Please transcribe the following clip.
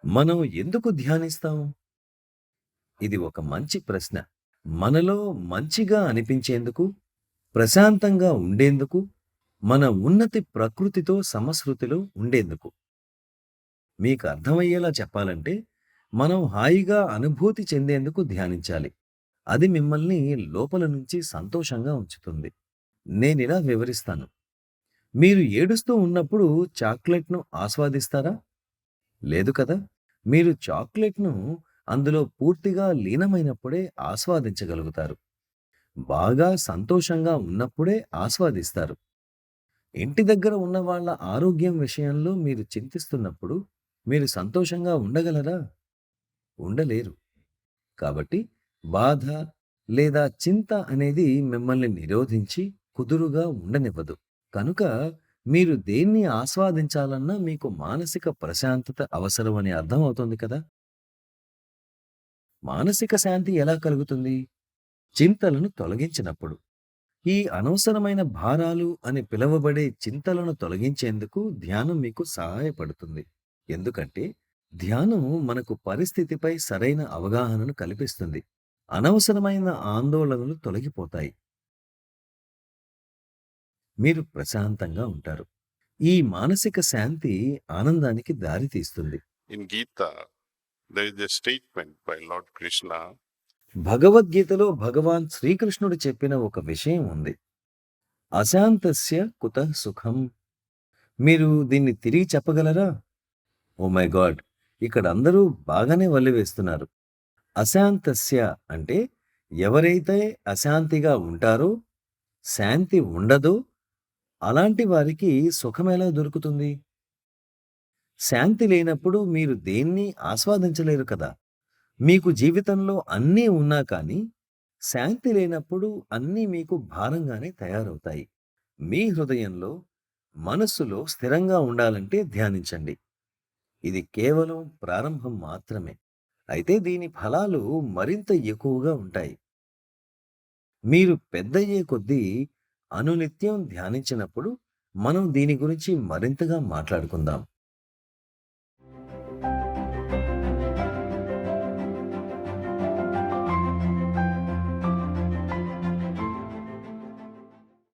మనం ఎందుకు ధ్యానిస్తాం? ఇది ఒక మంచి ప్రశ్న. మనలో మంచిగా అనిపించేందుకు, ప్రశాంతంగా ఉండేందుకు, మన ఉన్నతి ప్రకృతితో సమశ్రుతిలో ఉండేందుకు. మీకు అర్థమయ్యేలా చెప్పాలంటే, మనం హాయిగా అనుభూతి చెందేందుకు ధ్యానించాలి. అది మిమ్మల్ని లోపల నుంచి సంతోషంగా ఉంచుతుంది. నేనిలా వివరిస్తాను. మీరు ఏడుస్తూ ఉన్నప్పుడు చాక్లెట్‌ను ఆస్వాదిస్తారా? లేదు కదా! మీరు చాక్లెట్‌ను అందులో పూర్తిగా లీనమైనప్పుడే ఆస్వాదించగలుగుతారు. బాగా సంతోషంగా ఉన్నప్పుడే ఆస్వాదిస్తారు. ఇంటి దగ్గర ఉన్న వాళ్ళ ఆరోగ్యం విషయంలో మీరు చింతిస్తున్నప్పుడు మీరు సంతోషంగా ఉండగలరా? ఉండలేరు. కాబట్టి బాధ లేదా చింత అనేది మిమ్మల్ని నిరోధించి కుదురుగా ఉండనివ్వదు. కనుక మీరు దేన్ని ఆస్వాదించాలన్నా మీకు మానసిక ప్రశాంతత అవసరమని అర్థమవుతోంది కదా! మానసిక శాంతి ఎలా కలుగుతుంది? చింతలను తొలగించినప్పుడు. ఈ అనవసరమైన భారాలు అని పిలువబడే చింతలను తొలగించేందుకు ధ్యానం మీకు సహాయపడుతుంది. ఎందుకంటే ధ్యానం మనకు పరిస్థితిపై సరైన అవగాహనను కల్పిస్తుంది. అనవసరమైన ఆందోళనలు తొలగిపోతాయి. మీరు ప్రశాంతంగా ఉంటారు. ఈ మానసిక శాంతి ఆనందానికి దారితీస్తుంది. In Gita, there is a statement by Lord Krishna. భగవద్గీతలో భగవాన్ శ్రీకృష్ణుడు చెప్పిన ఒక విషయం ఉంది. అశాంతస్య కుతః సుఖం. మీరు దీన్ని తిరిగి చెప్పగలరా? Oh my God! ఇక్కడ అందరూ బాగానే వల్లివేస్తున్నారు. అశాంతస్య అంటే ఎవరైతే అశాంతిగా ఉంటారో, శాంతి ఉండదో అలాంటి వారికి సుఖమెలా దొరుకుతుంది? శాంతి లేనప్పుడు మీరు దేన్ని ఆస్వాదించలేరు కదా! మీకు జీవితంలో అన్నీ ఉన్నా కానీ, శాంతి లేనప్పుడు అన్నీ మీకు భారంగానే తయారవుతాయి. మీ హృదయంలో, మనస్సులో స్థిరంగా ఉండాలంటే ధ్యానించండి. ఇది కేవలం ప్రారంభం మాత్రమే. అయితే దీని ఫలాలు మరింత ఎక్కువగా ఉంటాయి. మీరు పెద్దయ్యే కొద్దీ అనునిత్యం ధ్యానించినప్పుడు మనం దీని గురించి మరింతగా మాట్లాడుకుందాం.